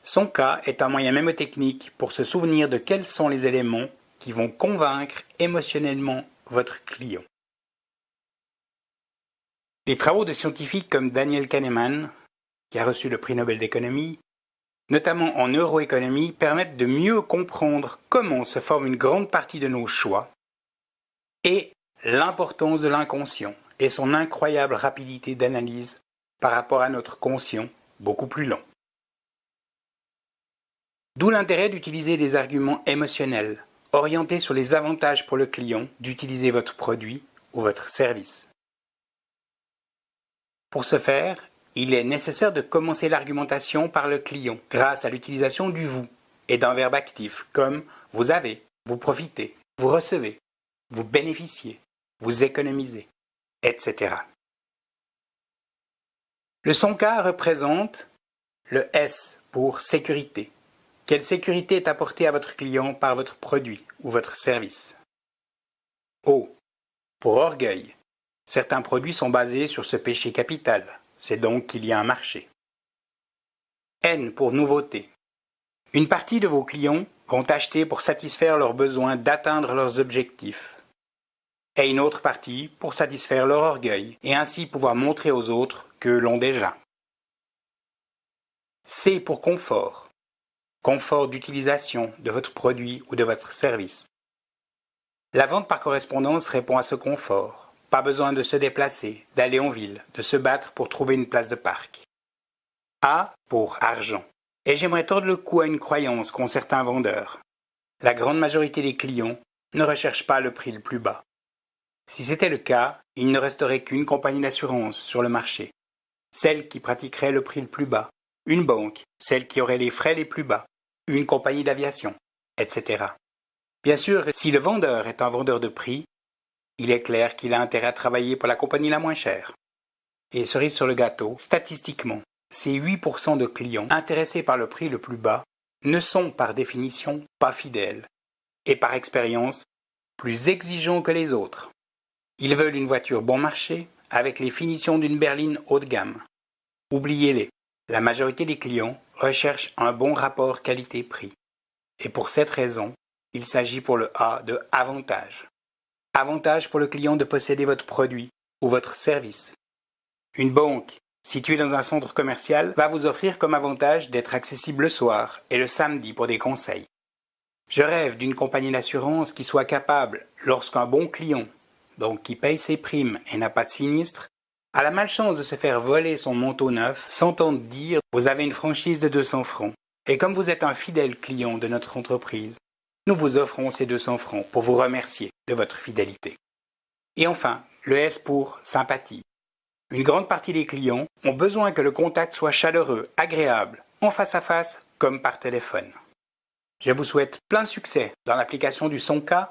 Son cas est un moyen mémotechnique pour se souvenir de quels sont les éléments qui vont convaincre émotionnellement votre client. Les travaux de scientifiques comme Daniel Kahneman, qui a reçu le prix Nobel d'économie, notamment en neuroéconomie, permettent de mieux comprendre comment se forme une grande partie de nos choix et l'importance de l'inconscient et son incroyable rapidité d'analyse par rapport à notre conscient beaucoup plus lent. D'où l'intérêt d'utiliser des arguments émotionnels, orientés sur les avantages pour le client d'utiliser votre produit ou votre service. Pour ce faire, il est nécessaire de commencer l'argumentation par le client grâce à l'utilisation du « vous » et d'un verbe actif comme « vous avez »,« vous profitez »,« vous recevez »,« vous bénéficiez »,« vous économisez », etc. Le son K représente le S pour sécurité. Quelle sécurité est apportée à votre client par votre produit ou votre service? O pour orgueil. Certains produits sont basés sur ce péché capital, c'est donc qu'il y a un marché. N pour nouveauté. Une partie de vos clients vont acheter pour satisfaire leurs besoins d'atteindre leurs objectifs, et une autre partie pour satisfaire leur orgueil et ainsi pouvoir montrer aux autres qu'eux l'ont déjà. C pour confort. Confort d'utilisation de votre produit ou de votre service. La vente par correspondance répond à ce confort. Pas besoin de se déplacer, d'aller en ville, de se battre pour trouver une place de parc. A pour argent. Et j'aimerais tordre le cou à une croyance qu'ont certains vendeurs. La grande majorité des clients ne recherchent pas le prix le plus bas. Si c'était le cas, il ne resterait qu'une compagnie d'assurance sur le marché. Celle qui pratiquerait le prix le plus bas. Une banque, celle qui aurait les frais les plus bas. Une compagnie d'aviation, etc. Bien sûr, si le vendeur est un vendeur de prix, il est clair qu'il a intérêt à travailler pour la compagnie la moins chère. Et cerise sur le gâteau, statistiquement, ces 8% de clients intéressés par le prix le plus bas ne sont par définition pas fidèles et par expérience plus exigeants que les autres. Ils veulent une voiture bon marché avec les finitions d'une berline haut de gamme. Oubliez-les, la majorité des clients recherchent un bon rapport qualité-prix. Et pour cette raison, il s'agit pour le A de avantage. Avantage pour le client de posséder votre produit ou votre service. Une banque située dans un centre commercial va vous offrir comme avantage d'être accessible le soir et le samedi pour des conseils. Je rêve d'une compagnie d'assurance qui soit capable, lorsqu'un bon client, donc qui paye ses primes et n'a pas de sinistre, a la malchance de se faire voler son manteau neuf, s'entendre dire « Vous avez une franchise de 200 francs et comme vous êtes un fidèle client de notre entreprise, nous vous offrons ces 200 francs pour vous remercier de votre fidélité. » Et enfin, le S pour sympathie. Une grande partie des clients ont besoin que le contact soit chaleureux, agréable, en face à face comme par téléphone. Je vous souhaite plein de succès dans l'application du son K